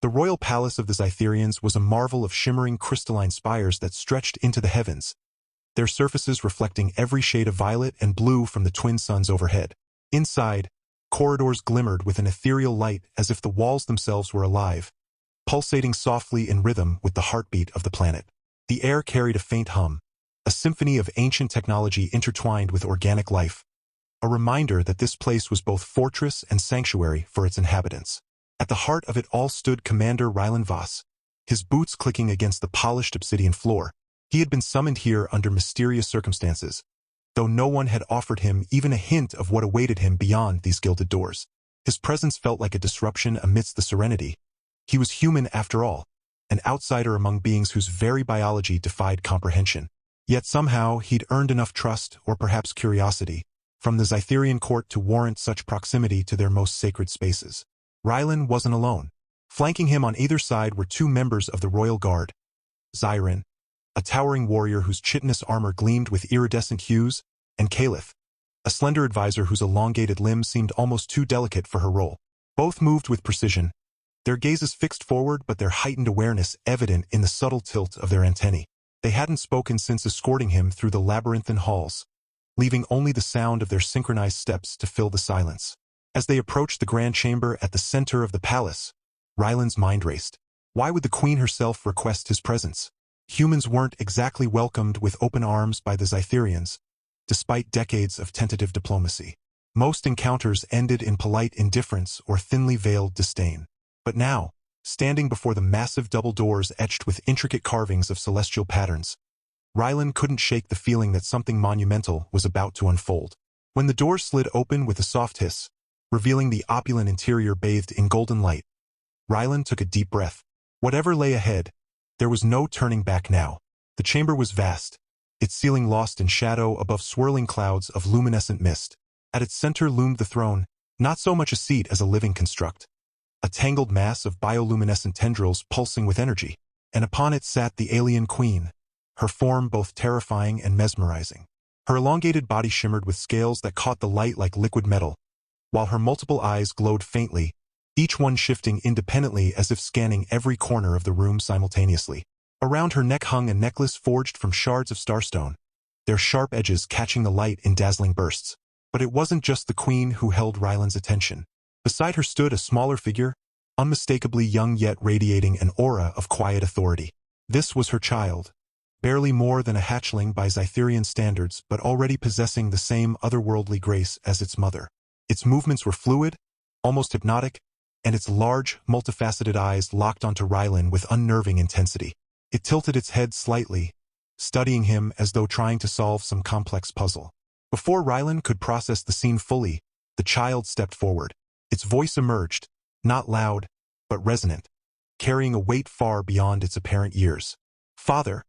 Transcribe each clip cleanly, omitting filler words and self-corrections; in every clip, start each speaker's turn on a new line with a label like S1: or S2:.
S1: The royal palace of the Zytherians was a marvel of shimmering crystalline spires that stretched into the heavens, their surfaces reflecting every shade of violet and blue from the twin suns overhead. Inside, corridors glimmered with an ethereal light as if the walls themselves were alive, pulsating softly in rhythm with the heartbeat of the planet. The air carried a faint hum, a symphony of ancient technology intertwined with organic life, a reminder that this place was both fortress and sanctuary for its inhabitants. At the heart of it all stood Commander Rylan Voss, his boots clicking against the polished obsidian floor. He had been summoned here under mysterious circumstances, though no one had offered him even a hint of what awaited him beyond these gilded doors. His presence felt like a disruption amidst the serenity. He was human after all, an outsider among beings whose very biology defied comprehension. Yet somehow he'd earned enough trust, or perhaps curiosity, from the Zytherian court to warrant such proximity to their most sacred spaces. Rylan wasn't alone. Flanking him on either side were two members of the royal guard. Zyron, a towering warrior whose chitinous armor gleamed with iridescent hues, and Caliph, a slender advisor whose elongated limbs seemed almost too delicate for her role. Both moved with precision, their gazes fixed forward but their heightened awareness evident in the subtle tilt of their antennae. They hadn't spoken since escorting him through the labyrinthine halls, leaving only the sound of their synchronized steps to fill the silence. As they approached the grand chamber at the center of the palace, Rylan's mind raced. Why would the queen herself request his presence? Humans weren't exactly welcomed with open arms by the Zytherians, despite decades of tentative diplomacy. Most encounters ended in polite indifference or thinly veiled disdain. But now, standing before the massive double doors etched with intricate carvings of celestial patterns, Rylan couldn't shake the feeling that something monumental was about to unfold. When the doors slid open with a soft hiss, revealing the opulent interior bathed in golden light, Rylan took a deep breath. Whatever lay ahead, there was no turning back now. The chamber was vast, its ceiling lost in shadow above swirling clouds of luminescent mist. At its center loomed the throne, not so much a seat as a living construct, a tangled mass of bioluminescent tendrils pulsing with energy, and upon it sat the alien queen, her form both terrifying and mesmerizing. Her elongated body shimmered with scales that caught the light like liquid metal, while her multiple eyes glowed faintly, each one shifting independently as if scanning every corner of the room simultaneously. Around her neck hung a necklace forged from shards of starstone, their sharp edges catching the light in dazzling bursts. But it wasn't just the queen who held Rylan's attention. Beside her stood a smaller figure, unmistakably young yet radiating an aura of quiet authority. This was her child, barely more than a hatchling by Zytherian standards but already possessing the same otherworldly grace as its mother. Its movements were fluid, almost hypnotic, and its large, multifaceted eyes locked onto Rylan with unnerving intensity. It tilted its head slightly, studying him as though trying to solve some complex puzzle. Before Rylan could process the scene fully, the child stepped forward. Its voice emerged, not loud, but resonant, carrying a weight far beyond its apparent years. "Father,"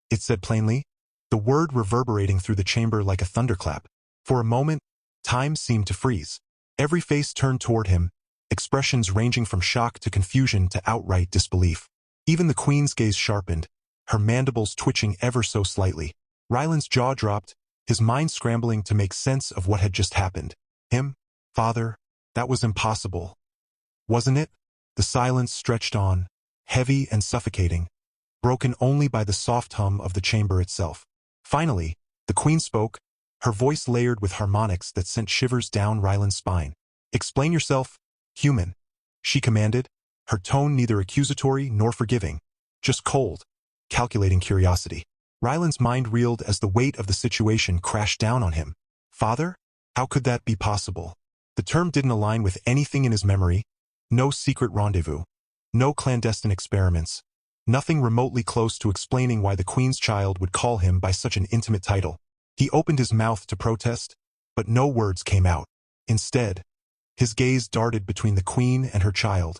S1: it said plainly, the word reverberating through the chamber like a thunderclap. For a moment, time seemed to freeze. Every face turned toward him, expressions ranging from shock to confusion to outright disbelief. Even the queen's gaze sharpened, her mandibles twitching ever so slightly. Rylan's jaw dropped, his mind scrambling to make sense of what had just happened. Him? Father? That was impossible. Wasn't it? The silence stretched on, heavy and suffocating, broken only by the soft hum of the chamber itself. Finally, the queen spoke, her voice layered with harmonics that sent shivers down Rylan's spine. "Explain yourself, human," she commanded, her tone neither accusatory nor forgiving, just cold, calculating curiosity. Rylan's mind reeled as the weight of the situation crashed down on him. Father? How could that be possible? The term didn't align with anything in his memory. No secret rendezvous, no clandestine experiments, nothing remotely close to explaining why the queen's child would call him by such an intimate title. He opened his mouth to protest, but no words came out. Instead, his gaze darted between the queen and her child,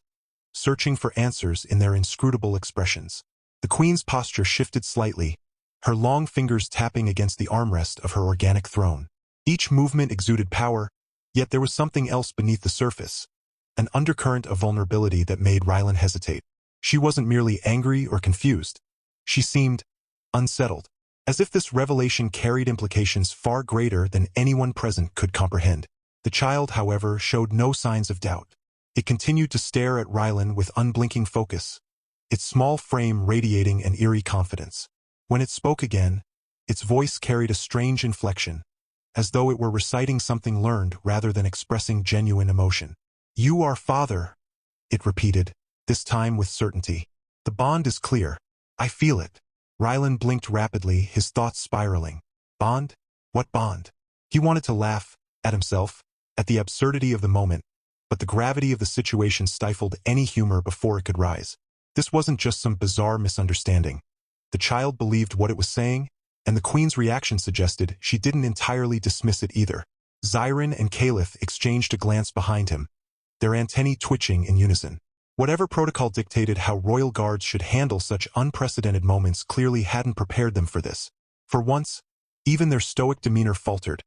S1: searching for answers in their inscrutable expressions. The queen's posture shifted slightly, her long fingers tapping against the armrest of her organic throne. Each movement exuded power, yet there was something else beneath the surface, an undercurrent of vulnerability that made Rylan hesitate. She wasn't merely angry or confused. She seemed unsettled, as if this revelation carried implications far greater than anyone present could comprehend. The child, however, showed no signs of doubt. It continued to stare at Rylan with unblinking focus, its small frame radiating an eerie confidence. When it spoke again, its voice carried a strange inflection, as though it were reciting something learned rather than expressing genuine emotion. "You are father," it repeated, this time with certainty. "The bond is clear. I feel it." Rylan blinked rapidly, his thoughts spiraling. Bond? What bond? He wanted to laugh, at himself, at the absurdity of the moment, but the gravity of the situation stifled any humor before it could rise. This wasn't just some bizarre misunderstanding. The child believed what it was saying, and the Queen's reaction suggested she didn't entirely dismiss it either. Zyron and Caliph exchanged a glance behind him, their antennae twitching in unison. Whatever protocol dictated how royal guards should handle such unprecedented moments clearly hadn't prepared them for this. For once, even their stoic demeanor faltered,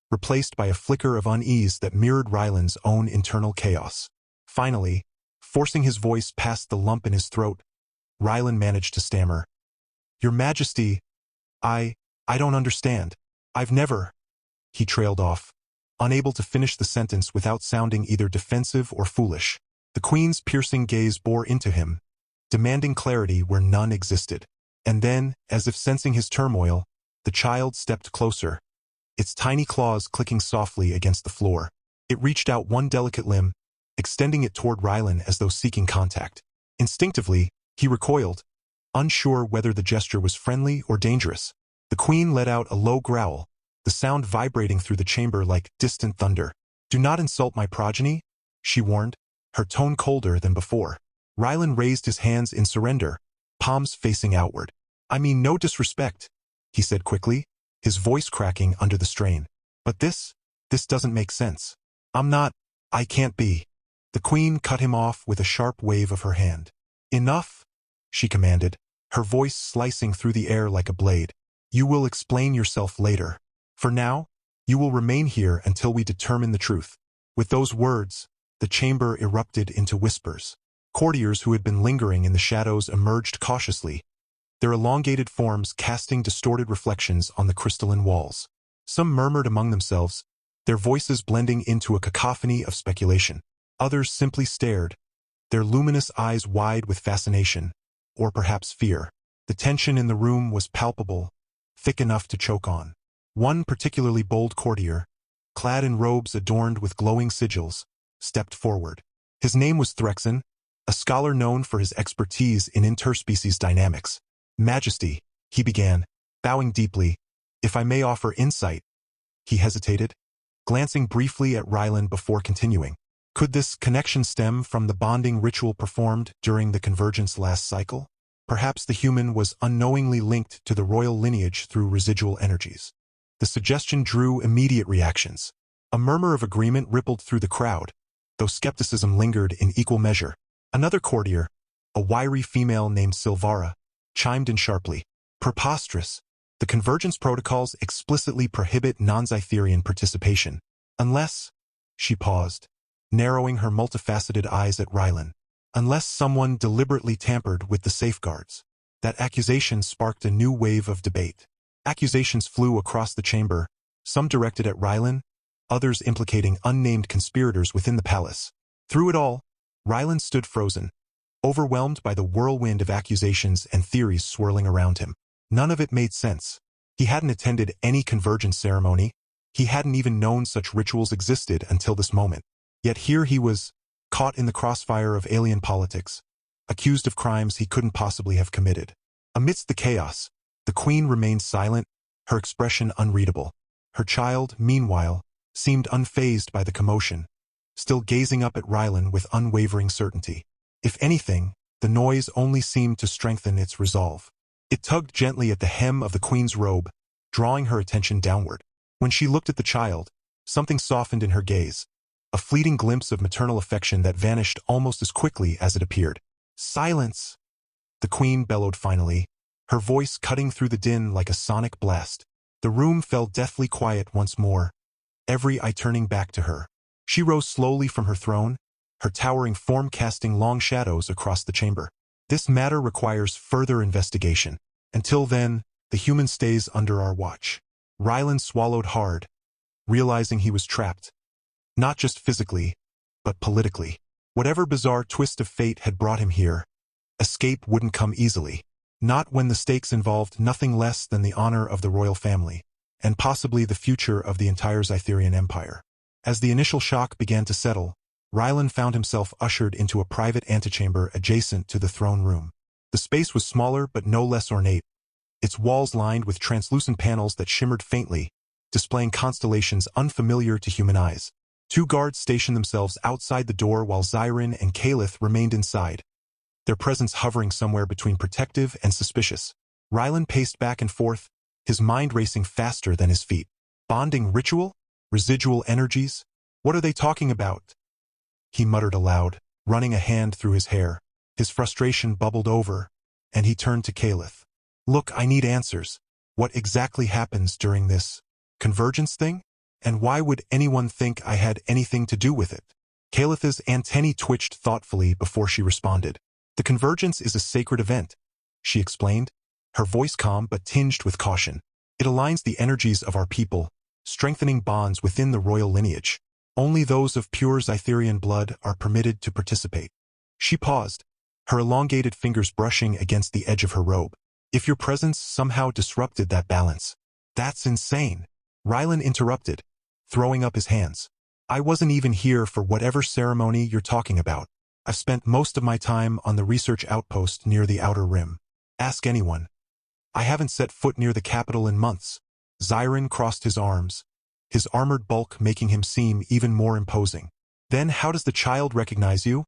S1: replaced by a flicker of unease that mirrored Rylan's own internal chaos. Finally, forcing his voice past the lump in his throat, Rylan managed to stammer, "Your Majesty, I don't understand. I've never—" He trailed off, unable to finish the sentence without sounding either defensive or foolish. The Queen's piercing gaze bore into him, demanding clarity where none existed. And then, as if sensing his turmoil, the child stepped closer, its tiny claws clicking softly against the floor. It reached out one delicate limb, extending it toward Rylan as though seeking contact. Instinctively, he recoiled, unsure whether the gesture was friendly or dangerous. The Queen let out a low growl, the sound vibrating through the chamber like distant thunder. "Do not insult my progeny," she warned, her tone colder than before. Rylan raised his hands in surrender, palms facing outward. "I mean no disrespect," he said quickly, his voice cracking under the strain. "But this doesn't make sense. I can't be." The Queen cut him off with a sharp wave of her hand. "Enough," she commanded, her voice slicing through the air like a blade. "You will explain yourself later. For now, you will remain here until we determine the truth." With those words, the chamber erupted into whispers. Courtiers who had been lingering in the shadows emerged cautiously, their elongated forms casting distorted reflections on the crystalline walls. Some murmured among themselves, their voices blending into a cacophony of speculation. Others simply stared, their luminous eyes wide with fascination, or perhaps fear. The tension in the room was palpable, thick enough to choke on. One particularly bold courtier, clad in robes adorned with glowing sigils, stepped forward. His name was Threxen, a scholar known for his expertise in interspecies dynamics. "Majesty," he began, bowing deeply, "if I may offer insight." He hesitated, glancing briefly at Rylan before continuing. Could this connection stem from the bonding ritual performed during the Convergence last cycle? Perhaps the human was unknowingly linked to the royal lineage through residual energies. The suggestion drew immediate reactions. A murmur of agreement rippled through the crowd, though skepticism lingered in equal measure. Another courtier, a wiry female named Silvara, chimed in sharply. "Preposterous. The Convergence protocols explicitly prohibit non-Zytherian participation. Unless—" She paused, narrowing her multifaceted eyes at Rylan. "Unless someone deliberately tampered with the safeguards." That accusation sparked a new wave of debate. Accusations flew across the chamber, some directed at Rylan, others implicating unnamed conspirators within the palace. Through it all, Rylan stood frozen, overwhelmed by the whirlwind of accusations and theories swirling around him. None of it made sense. He hadn't attended any Convergence ceremony. He hadn't even known such rituals existed until this moment. Yet here he was, caught in the crossfire of alien politics, accused of crimes he couldn't possibly have committed. Amidst the chaos, the Queen remained silent, her expression unreadable. Her child, meanwhile, seemed unfazed by the commotion, still gazing up at Rylan with unwavering certainty. If anything, the noise only seemed to strengthen its resolve. It tugged gently at the hem of the Queen's robe, drawing her attention downward. When she looked at the child, something softened in her gaze, a fleeting glimpse of maternal affection that vanished almost as quickly as it appeared. "Silence!" the Queen bellowed finally, her voice cutting through the din like a sonic blast. The room fell deathly quiet once more, every eye turning back to her. She rose slowly from her throne, her towering form casting long shadows across the chamber. "This matter requires further investigation. Until then, the human stays under our watch." Rylan swallowed hard, realizing he was trapped, not just physically, but politically. Whatever bizarre twist of fate had brought him here, escape wouldn't come easily. Not when the stakes involved nothing less than the honor of the royal family, and possibly the future of the entire Zytherian Empire. As the initial shock began to settle, Rylan found himself ushered into a private antechamber adjacent to the throne room. The space was smaller but no less ornate, its walls lined with translucent panels that shimmered faintly, displaying constellations unfamiliar to human eyes. 2 guards stationed themselves outside the door while Zyrin and Caliph remained inside, their presence hovering somewhere between protective and suspicious. Rylan paced back and forth, his mind racing faster than his feet. Bonding ritual? Residual energies? What are they talking about? He muttered aloud, running a hand through his hair. His frustration bubbled over, and he turned to Caliph. Look, I need answers. What exactly happens during this convergence thing? And why would anyone think I had anything to do with it? Caliph's antennae twitched thoughtfully before she responded. The convergence is a sacred event, she explained, her voice calm but tinged with caution. It aligns the energies of our people, strengthening bonds within the royal lineage. Only those of pure Zytherian blood are permitted to participate. She paused, her elongated fingers brushing against the edge of her robe. If your presence somehow disrupted that balance. That's insane. Rylan interrupted, throwing up his hands. I wasn't even here for whatever ceremony you're talking about. I've spent most of my time on the research outpost near the Outer Rim. Ask anyone. I haven't set foot near the capital in months. Zyrin crossed his arms, his armored bulk making him seem even more imposing. Then how does the child recognize you?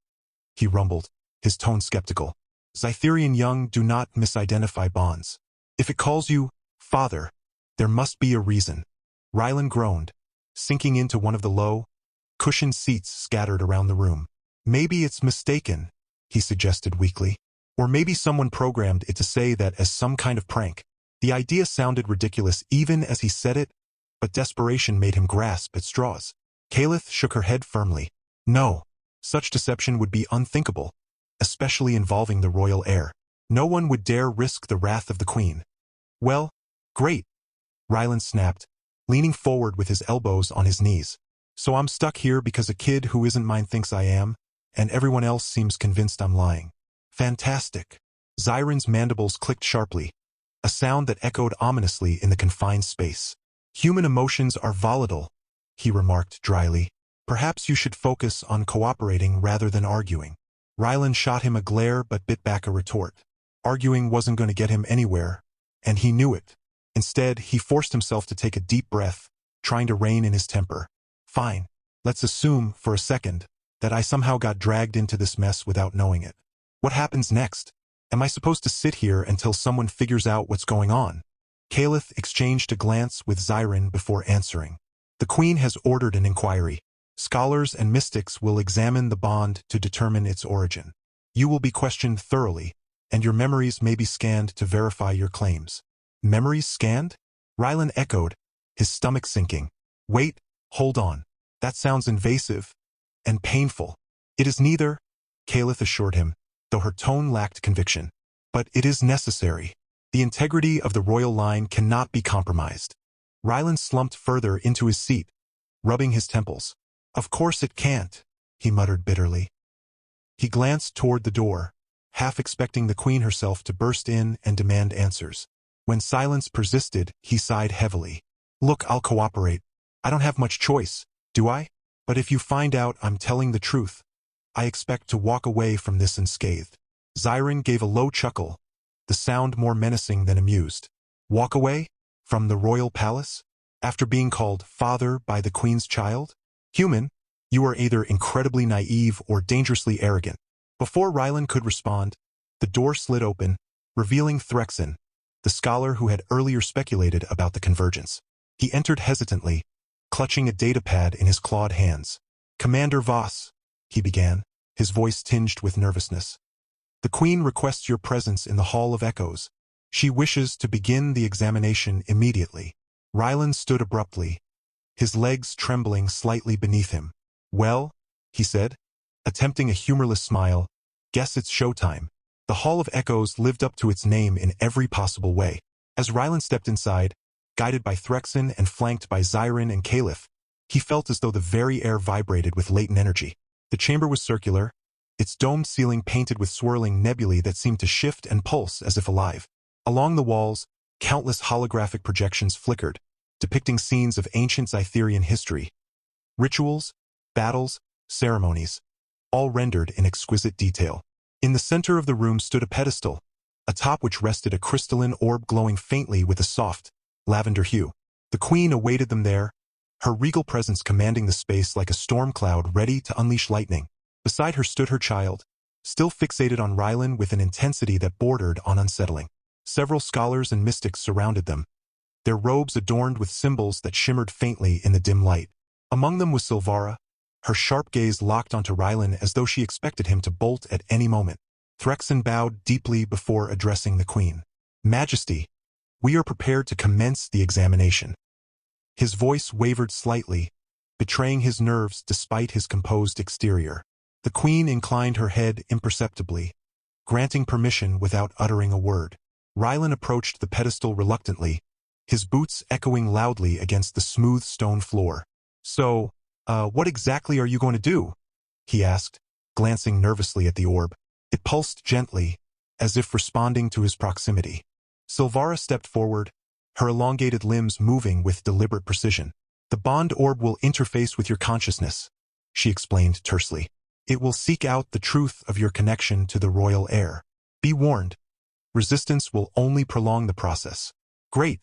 S1: He rumbled, his tone skeptical. Zytherian young do not misidentify bonds. If it calls you father, there must be a reason. Rylan groaned, sinking into one of the low, cushioned seats scattered around the room. Maybe it's mistaken, he suggested weakly. Or maybe someone programmed it to say that as some kind of prank. The idea sounded ridiculous even as he said it, but desperation made him grasp at straws. Caliph shook her head firmly. No, such deception would be unthinkable, especially involving the royal heir. No one would dare risk the wrath of the queen. Well, great, Rylan snapped, leaning forward with his elbows on his knees. So I'm stuck here because a kid who isn't mine thinks I am, and everyone else seems convinced I'm lying. Fantastic. Zyrin's mandibles clicked sharply, a sound that echoed ominously in the confined space. Human emotions are volatile, he remarked dryly. Perhaps you should focus on cooperating rather than arguing. Rylan shot him a glare but bit back a retort. Arguing wasn't going to get him anywhere, and he knew it. Instead, he forced himself to take a deep breath, trying to rein in his temper. Fine, let's assume, for a second, that I somehow got dragged into this mess without knowing it. What happens next? Am I supposed to sit here until someone figures out what's going on? Caliph exchanged a glance with Zyrin before answering. The Queen has ordered an inquiry. Scholars and mystics will examine the bond to determine its origin. You will be questioned thoroughly, and your memories may be scanned to verify your claims. Memories scanned? Rylan echoed, his stomach sinking. Wait, hold on. That sounds invasive and painful. It is neither, Caliph assured him, though her tone lacked conviction. But it is necessary. The integrity of the royal line cannot be compromised. Rylan slumped further into his seat, rubbing his temples. Of course it can't, he muttered bitterly. He glanced toward the door, half expecting the Queen herself to burst in and demand answers. When silence persisted, he sighed heavily. Look, I'll cooperate. I don't have much choice, do I? But if you find out I'm telling the truth, I expect to walk away from this unscathed. Zyrin gave a low chuckle, the sound more menacing than amused. Walk away? From the royal palace? After being called father by the Queen's child? Human, you are either incredibly naive or dangerously arrogant. Before Rylan could respond, the door slid open, revealing Threxin, the scholar who had earlier speculated about the convergence. He entered hesitantly, clutching a datapad in his clawed hands. Commander Voss, he began, his voice tinged with nervousness. The Queen requests your presence in the Hall of Echoes. She wishes to begin the examination immediately. Rylan stood abruptly, his legs trembling slightly beneath him. Well, he said, attempting a humorless smile, guess it's showtime. The Hall of Echoes lived up to its name in every possible way. As Rylan stepped inside, guided by Threxin and flanked by Zyrin and Caliph, he felt as though the very air vibrated with latent energy. The chamber was circular, its domed ceiling painted with swirling nebulae that seemed to shift and pulse as if alive. Along the walls, countless holographic projections flickered, depicting scenes of ancient Zytherian history. Rituals, battles, ceremonies, all rendered in exquisite detail. In the center of the room stood a pedestal, atop which rested a crystalline orb glowing faintly with a soft, lavender hue. The queen awaited them there, her regal presence commanding the space like a storm cloud ready to unleash lightning. Beside her stood her child, still fixated on Rylan with an intensity that bordered on unsettling. Several scholars and mystics surrounded them, their robes adorned with symbols that shimmered faintly in the dim light. Among them was Silvara, her sharp gaze locked onto Rylan as though she expected him to bolt at any moment. Threxen bowed deeply before addressing the queen. "Majesty, we are prepared to commence the examination." His voice wavered slightly, betraying his nerves despite his composed exterior. The queen inclined her head imperceptibly, granting permission without uttering a word. Rylan approached the pedestal reluctantly, his boots echoing loudly against the smooth stone floor. "So, what exactly are you going to do?" he asked, glancing nervously at the orb. It pulsed gently, as if responding to his proximity. Silvara stepped forward, her elongated limbs moving with deliberate precision. "The bond orb will interface with your consciousness," she explained tersely. "It will seek out the truth of your connection to the royal heir. Be warned, resistance will only prolong the process." "Great,"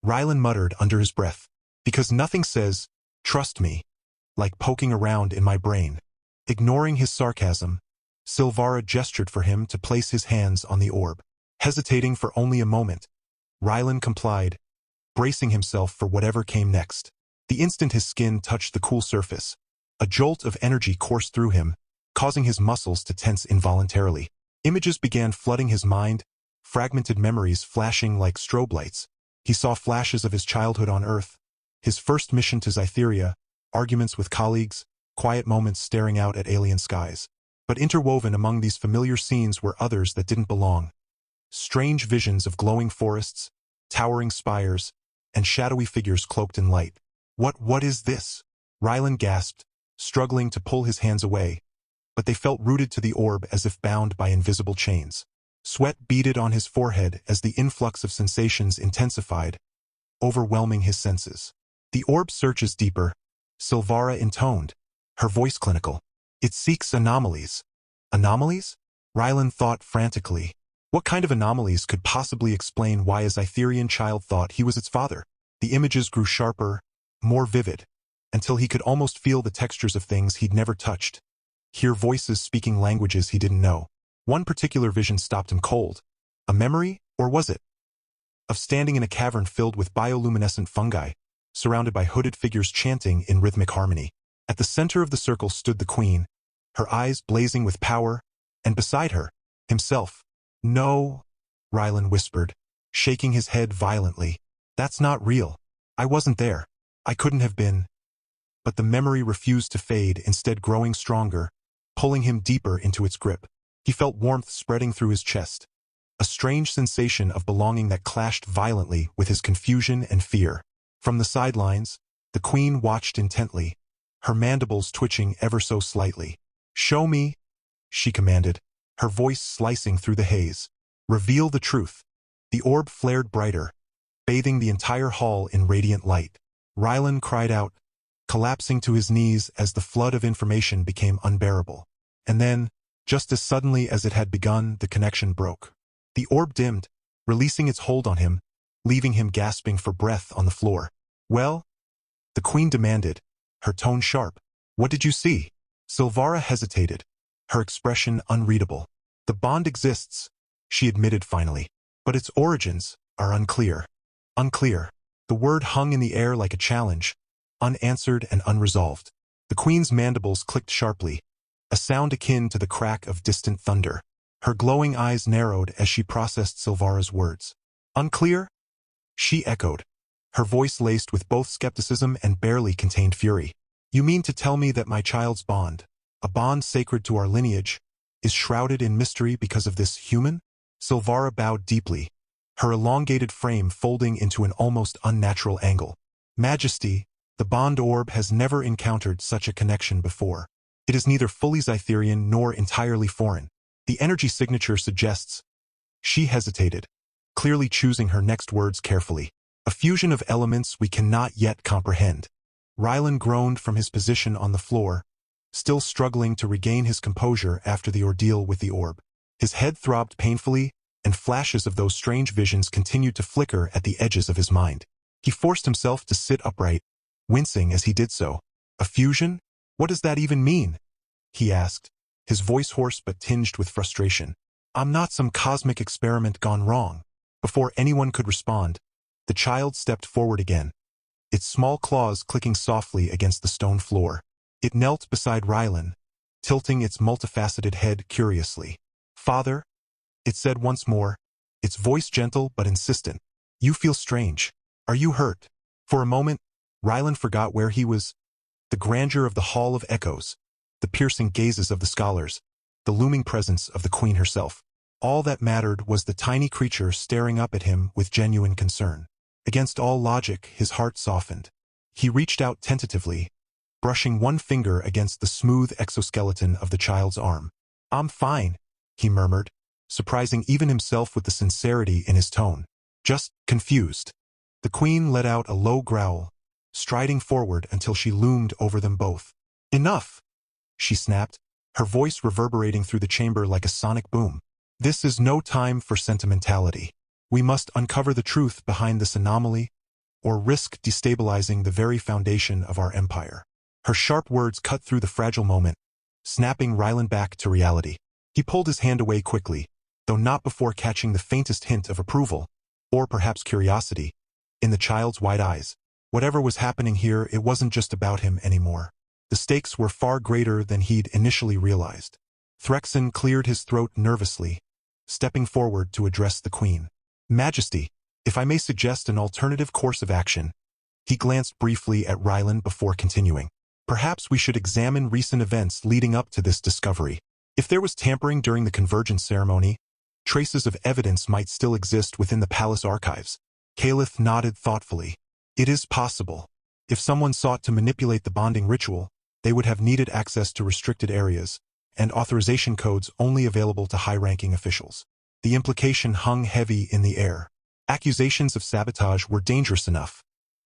S1: Rylan muttered under his breath, "because nothing says, 'Trust me,' like poking around in my brain." Ignoring his sarcasm, Silvara gestured for him to place his hands on the orb. Hesitating for only a moment, Rylan complied, bracing himself for whatever came next. The instant his skin touched the cool surface, a jolt of energy coursed through him, causing his muscles to tense involuntarily. Images began flooding his mind, fragmented memories flashing like strobe lights. He saw flashes of his childhood on Earth, his first mission to Zytheria, arguments with colleagues, quiet moments staring out at alien skies. But interwoven among these familiar scenes were others that didn't belong. Strange visions of glowing forests, towering spires, and shadowy figures cloaked in light. What is this?" Rylan gasped, struggling to pull his hands away, but they felt rooted to the orb as if bound by invisible chains. Sweat beaded on his forehead as the influx of sensations intensified, overwhelming his senses. "The orb searches deeper," Silvara intoned, her voice clinical. "It seeks anomalies." "Anomalies?" Rylan thought frantically. What kind of anomalies could possibly explain why a Zytherian child thought he was its father? The images grew sharper, more vivid, until he could almost feel the textures of things he'd never touched, hear voices speaking languages he didn't know. One particular vision stopped him cold. A memory, or was it? Of standing in a cavern filled with bioluminescent fungi, surrounded by hooded figures chanting in rhythmic harmony. At the center of the circle stood the queen, her eyes blazing with power, and beside her, himself. "No," Rylan whispered, shaking his head violently. "That's not real. I wasn't there. I couldn't have been." But the memory refused to fade, instead growing stronger, pulling him deeper into its grip. He felt warmth spreading through his chest, a strange sensation of belonging that clashed violently with his confusion and fear. From the sidelines, the queen watched intently, her mandibles twitching ever so slightly. "Show me," she commanded, her voice slicing through the haze. "Reveal the truth." The orb flared brighter, bathing the entire hall in radiant light. Rylan cried out, collapsing to his knees as the flood of information became unbearable. And then, just as suddenly as it had begun, the connection broke. The orb dimmed, releasing its hold on him, leaving him gasping for breath on the floor. "Well?" the queen demanded, her tone sharp. "What did you see?" Silvara hesitated, her expression unreadable. "The bond exists," she admitted finally, "but its origins are unclear." Unclear. The word hung in the air like a challenge, unanswered and unresolved. The queen's mandibles clicked sharply, a sound akin to the crack of distant thunder. Her glowing eyes narrowed as she processed Silvara's words. "Unclear?" she echoed, her voice laced with both skepticism and barely contained fury. "You mean to tell me that my child's bond, a bond sacred to our lineage, is shrouded in mystery because of this human?" Silvara bowed deeply, her elongated frame folding into an almost unnatural angle. "Majesty, the bond orb has never encountered such a connection before. It is neither fully Zytherian nor entirely foreign. The energy signature suggests. She hesitated, clearly choosing her next words carefully. A fusion of elements we cannot yet comprehend. Rylan groaned from his position on the floor, still struggling to regain his composure after the ordeal with the orb. His head throbbed painfully, and flashes of those strange visions continued to flicker at the edges of his mind. He forced himself to sit upright, wincing as he did so. A fusion? What does that even mean? He asked, his voice hoarse but tinged with frustration. I'm not some cosmic experiment gone wrong. Before anyone could respond, the child stepped forward again, its small claws clicking softly against the stone floor. It knelt beside Rylan, tilting its multifaceted head curiously. Father, it said once more, its voice gentle but insistent. You feel strange. Are you hurt? For a moment, Rylan forgot where he was. The grandeur of the Hall of Echoes, the piercing gazes of the scholars, the looming presence of the Queen herself. All that mattered was the tiny creature staring up at him with genuine concern. Against all logic, his heart softened. He reached out tentatively, brushing one finger against the smooth exoskeleton of the child's arm. I'm fine, he murmured, surprising even himself with the sincerity in his tone. Just confused. The Queen let out a low growl, striding forward until she loomed over them both. Enough, she snapped, her voice reverberating through the chamber like a sonic boom. This is no time for sentimentality. We must uncover the truth behind this anomaly, or risk destabilizing the very foundation of our empire. Her sharp words cut through the fragile moment, snapping Rylan back to reality. He pulled his hand away quickly, though not before catching the faintest hint of approval, or perhaps curiosity, in the child's wide eyes. Whatever was happening here, it wasn't just about him anymore. The stakes were far greater than he'd initially realized. Threxen cleared his throat nervously, stepping forward to address the Queen. Majesty, if I may suggest an alternative course of action. He glanced briefly at Rylan before continuing. Perhaps we should examine recent events leading up to this discovery. If there was tampering during the convergence ceremony, traces of evidence might still exist within the palace archives. Caliph nodded thoughtfully. It is possible. If someone sought to manipulate the bonding ritual, they would have needed access to restricted areas, and authorization codes only available to high-ranking officials. The implication hung heavy in the air. Accusations of sabotage were dangerous enough,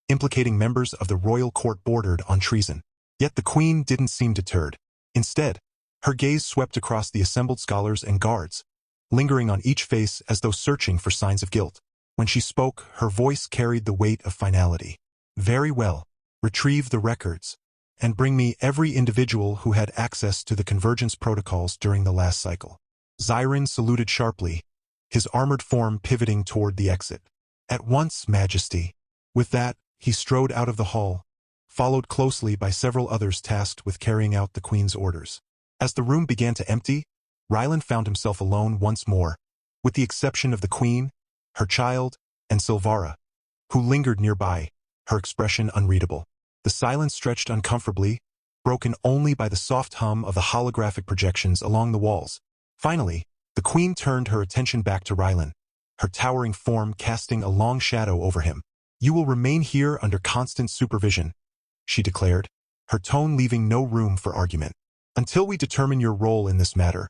S1: implicating members of the royal court bordered on treason. Yet the Queen didn't seem deterred. Instead, her gaze swept across the assembled scholars and guards, lingering on each face as though searching for signs of guilt. When she spoke, her voice carried the weight of finality. Very well. Retrieve the records, and bring me every individual who had access to the convergence protocols during the last cycle. Zyron saluted sharply, his armored form pivoting toward the exit. At once, Majesty. With that, he strode out of the hall, followed closely by several others tasked with carrying out the Queen's orders. As the room began to empty, Rylan found himself alone once more, with the exception of the Queen, her child, and Silvara, who lingered nearby, her expression unreadable. The silence stretched uncomfortably, broken only by the soft hum of the holographic projections along the walls. Finally, the Queen turned her attention back to Rylan, her towering form casting a long shadow over him. You will remain here under constant supervision, she declared, her tone leaving no room for argument. Until we determine your role in this matter,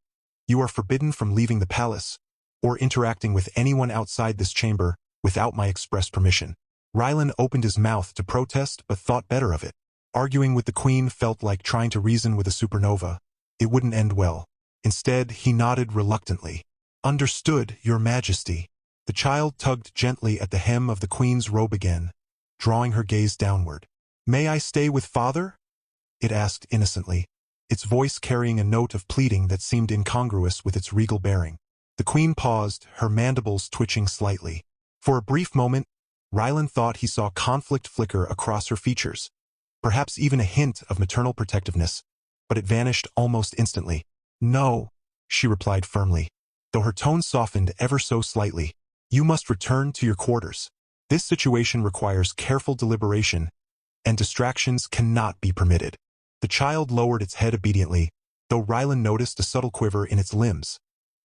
S1: you are forbidden from leaving the palace, or interacting with anyone outside this chamber without my express permission. Rylan opened his mouth to protest but thought better of it. Arguing with the Queen felt like trying to reason with a supernova. It wouldn't end well. Instead, he nodded reluctantly. Understood, Your Majesty. The child tugged gently at the hem of the Queen's robe again, drawing her gaze downward. May I stay with Father? It asked innocently, its voice carrying a note of pleading that seemed incongruous with its regal bearing. The Queen paused, her mandibles twitching slightly. For a brief moment, Rylan thought he saw conflict flicker across her features, perhaps even a hint of maternal protectiveness, but it vanished almost instantly. No, she replied firmly, though her tone softened ever so slightly. You must return to your quarters. This situation requires careful deliberation, and distractions cannot be permitted. The child lowered its head obediently, though Rylan noticed a subtle quiver in its limbs,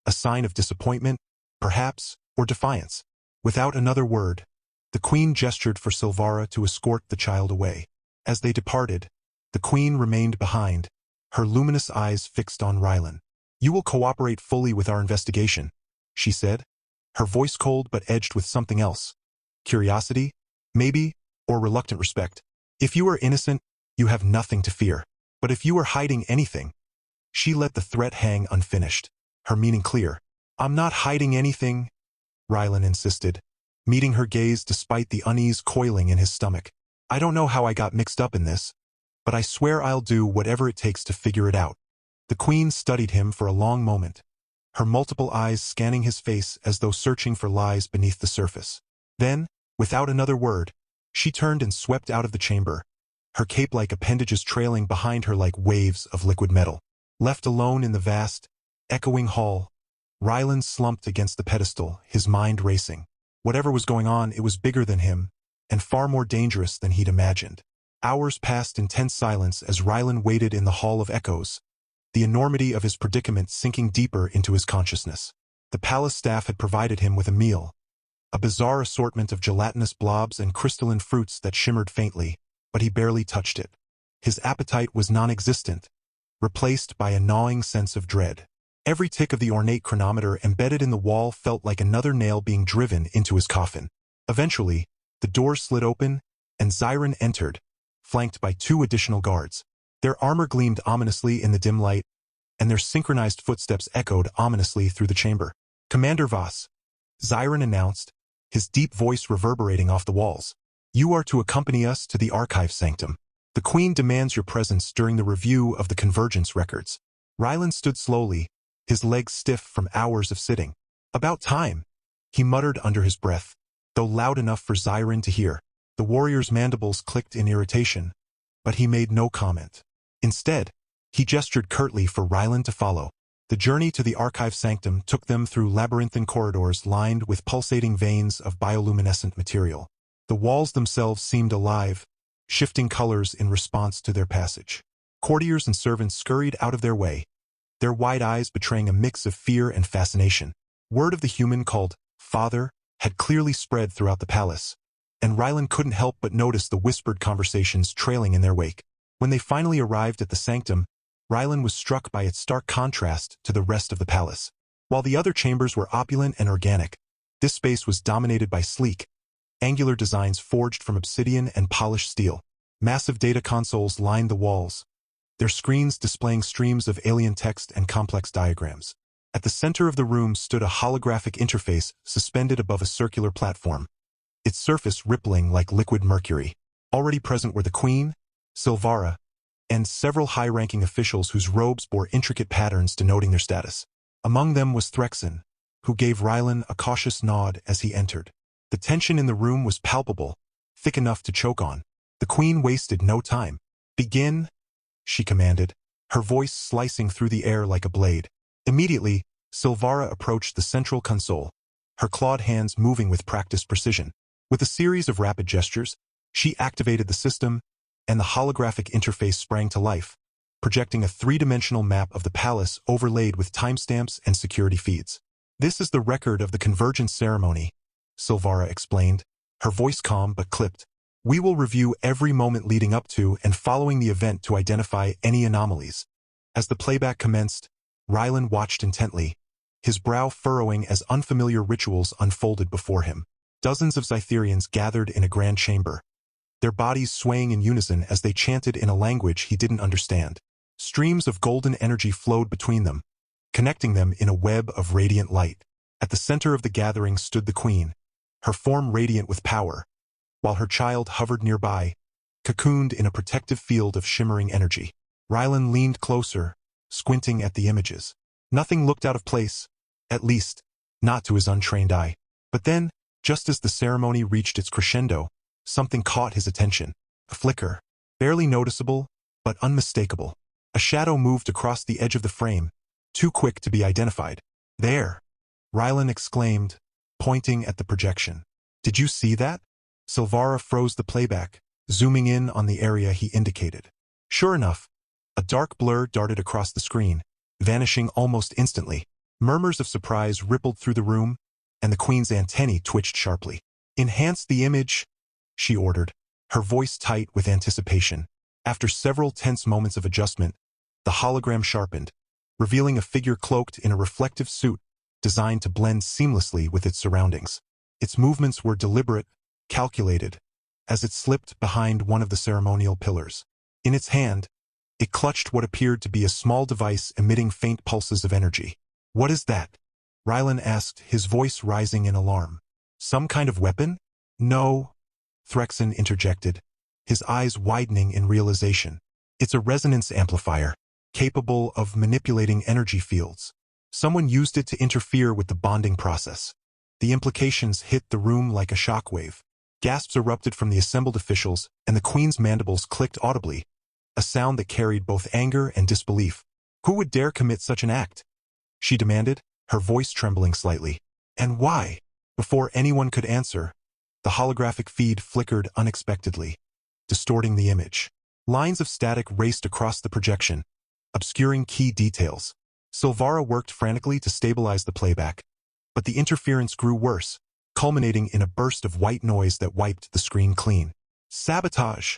S1: a sign of disappointment, perhaps, or defiance. Without another word, the Queen gestured for Silvara to escort the child away. As they departed, the Queen remained behind, her luminous eyes fixed on Rylan. "You will cooperate fully with our investigation," she said, her voice cold but edged with something else. Curiosity, maybe, or reluctant respect. "If you are innocent, you have nothing to fear. But if you are hiding anything—" She let the threat hang unfinished, her meaning clear. "I'm not hiding anything," Rylan insisted, meeting her gaze despite the unease coiling in his stomach. "I don't know how I got mixed up in this, but I swear I'll do whatever it takes to figure it out." The Queen studied him for a long moment, her multiple eyes scanning his face as though searching for lies beneath the surface. Then, without another word, she turned and swept out of the chamber, her cape-like appendages trailing behind her like waves of liquid metal. Left alone in the vast, echoing hall, Rylan slumped against the pedestal, his mind racing. Whatever was going on, it was bigger than him, and far more dangerous than he'd imagined. Hours passed in tense silence as Rylan waited in the Hall of Echoes, the enormity of his predicament sinking deeper into his consciousness. The palace staff had provided him with a meal, a bizarre assortment of gelatinous blobs and crystalline fruits that shimmered faintly, but he barely touched it. His appetite was non-existent, replaced by a gnawing sense of dread. Every tick of the ornate chronometer embedded in the wall felt like another nail being driven into his coffin. Eventually, the doors slid open, and Zyron entered, flanked by 2 additional guards. Their armor gleamed ominously in the dim light, and their synchronized footsteps echoed ominously through the chamber. "Commander Voss," Zyron announced, his deep voice reverberating off the walls. "You are to accompany us to the archive sanctum. The Queen demands your presence during the review of the convergence records." Rylan stood slowly, his legs stiff from hours of sitting. "About time," he muttered under his breath, though loud enough for Zyron to hear. The warrior's mandibles clicked in irritation, but he made no comment. Instead, he gestured curtly for Rylan to follow. The journey to the archive sanctum took them through labyrinthine corridors lined with pulsating veins of bioluminescent material. The walls themselves seemed alive, shifting colors in response to their passage. Courtiers and servants scurried out of their way, their wide eyes betraying a mix of fear and fascination. Word of the human called Father had clearly spread throughout the palace, and Rylan couldn't help but notice the whispered conversations trailing in their wake. When they finally arrived at the sanctum, Rylan was struck by its stark contrast to the rest of the palace. While the other chambers were opulent and organic, this space was dominated by sleek, angular designs forged from obsidian and polished steel. Massive data consoles lined the walls, their screens displaying streams of alien text and complex diagrams. At the center of the room stood a holographic interface suspended above a circular platform, its surface rippling like liquid mercury. Already present were the Queen, Silvara, and several high-ranking officials whose robes bore intricate patterns denoting their status. Among them was Threxen, who gave Rylan a cautious nod as he entered. The tension in the room was palpable, thick enough to choke on. The Queen wasted no time. "Begin," she commanded, her voice slicing through the air like a blade. Immediately, Silvara approached the central console, her clawed hands moving with practiced precision. With a series of rapid gestures, she activated the system, and the holographic interface sprang to life, projecting a 3-dimensional map of the palace overlaid with timestamps and security feeds. "This is the record of the convergence ceremony," Silvara explained, her voice calm but clipped. "We will review every moment leading up to and following the event to identify any anomalies." As the playback commenced, Rylan watched intently, his brow furrowing as unfamiliar rituals unfolded before him. Dozens of Cytherians gathered in a grand chamber, their bodies swaying in unison as they chanted in a language he didn't understand. Streams of golden energy flowed between them, connecting them in a web of radiant light. At the center of the gathering stood the Queen, her form radiant with power, while her child hovered nearby, cocooned in a protective field of shimmering energy. Rylan leaned closer, squinting at the images. Nothing looked out of place, at least, not to his untrained eye. But then, just as the ceremony reached its crescendo, something caught his attention. A flicker, barely noticeable, but unmistakable. A shadow moved across the edge of the frame, too quick to be identified. "There!" Rylan exclaimed, pointing at the projection. "Did you see that?" Silvara froze the playback, zooming in on the area he indicated. Sure enough, a dark blur darted across the screen, vanishing almost instantly. Murmurs of surprise rippled through the room, and the Queen's antennae twitched sharply. "Enhance the image," she ordered, her voice tight with anticipation. After several tense moments of adjustment, The hologram sharpened, revealing a figure cloaked in a reflective suit designed to blend seamlessly with its surroundings. Its movements were deliberate, calculated, as it slipped behind one of the ceremonial pillars. In its hand, it clutched what appeared to be a small device emitting faint pulses of energy. "What is that?" Rylan asked, his voice rising in alarm. "Some kind of weapon?" "No," Threxen interjected, his eyes widening in realization. "It's a resonance amplifier, capable of manipulating energy fields. Someone used it to interfere with the bonding process." The implications hit the room like a shockwave. Gasps erupted from the assembled officials, and the Queen's mandibles clicked audibly, a sound that carried both anger and disbelief. "Who would dare commit such an act?" she demanded, her voice trembling slightly. "And why?" Before anyone could answer, the holographic feed flickered unexpectedly, distorting the image. Lines of static raced across the projection, obscuring key details. Silvara worked frantically to stabilize the playback, but the interference grew worse, culminating in a burst of white noise that wiped the screen clean. "Sabotage!"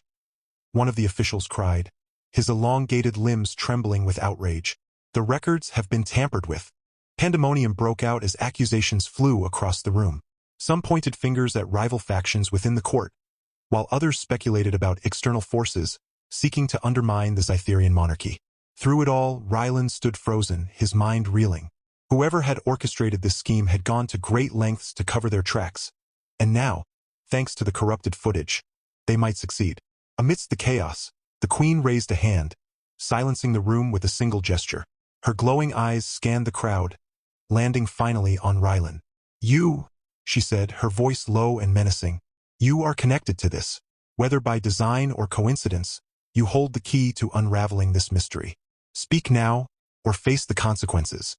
S1: one of the officials cried, his elongated limbs trembling with outrage. "The records have been tampered with." Pandemonium broke out as accusations flew across the room. Some pointed fingers at rival factions within the court, while others speculated about external forces seeking to undermine the Zytherian monarchy. Through it all, Rylan stood frozen, his mind reeling. Whoever had orchestrated this scheme had gone to great lengths to cover their tracks, and now, thanks to the corrupted footage, they might succeed. Amidst the chaos, the Queen raised a hand, silencing the room with a single gesture. Her glowing eyes scanned the crowd, landing finally on Rylan. "You," she said, her voice low and menacing, "you are connected to this. Whether by design or coincidence, you hold the key to unraveling this mystery. Speak now, or face the consequences."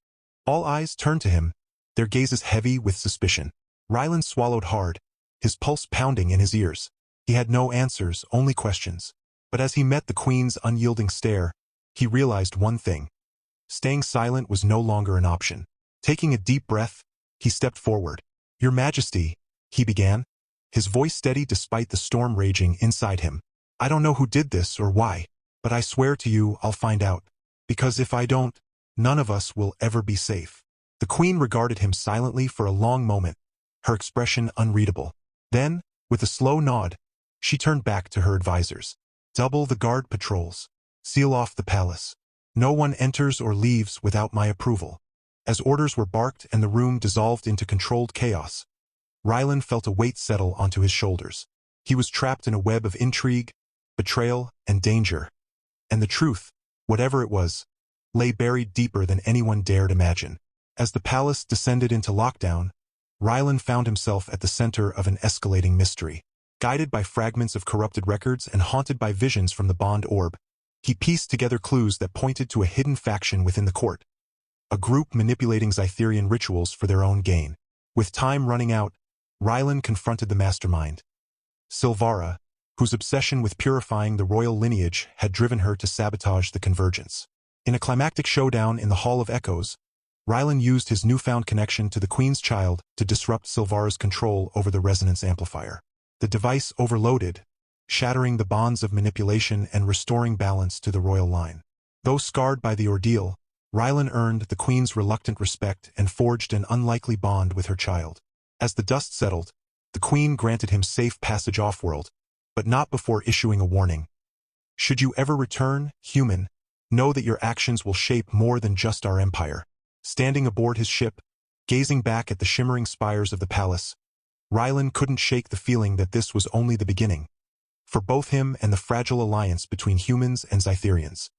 S1: All eyes turned to him, their gazes heavy with suspicion. Rylan swallowed hard, his pulse pounding in his ears. He had no answers, only questions. But as he met the Queen's unyielding stare, he realized one thing. Staying silent was no longer an option. Taking a deep breath, he stepped forward. "Your Majesty," he began, his voice steady despite the storm raging inside him. "I don't know who did this or why, but I swear to you I'll find out. Because if I don't, none of us will ever be safe." The Queen regarded him silently for a long moment, her expression unreadable. Then, with a slow nod, she turned back to her advisors. "Double the guard patrols. Seal off the palace. No one enters or leaves without my approval." As orders were barked and the room dissolved into controlled chaos, Rylan felt a weight settle onto his shoulders. He was trapped in a web of intrigue, betrayal, and danger. And the truth, whatever it was, lay buried deeper than anyone dared imagine. As the palace descended into lockdown, Rylan found himself at the center of an escalating mystery. Guided by fragments of corrupted records and haunted by visions from the Bond Orb, he pieced together clues that pointed to a hidden faction within the court, a group manipulating Zytherian rituals for their own gain. With time running out, Rylan confronted the mastermind, Silvara, whose obsession with purifying the royal lineage had driven her to sabotage the convergence. In a climactic showdown in the Hall of Echoes, Rylan used his newfound connection to the Queen's child to disrupt Silvara's control over the resonance amplifier. The device overloaded, shattering the bonds of manipulation and restoring balance to the royal line. Though scarred by the ordeal, Rylan earned the Queen's reluctant respect and forged an unlikely bond with her child. As the dust settled, the Queen granted him safe passage off-world, but not before issuing a warning. "Should you ever return, human, know that your actions will shape more than just our empire." Standing aboard his ship, gazing back at the shimmering spires of the palace, Rylan couldn't shake the feeling that this was only the beginning. For both him and the fragile alliance between humans and Zytherians,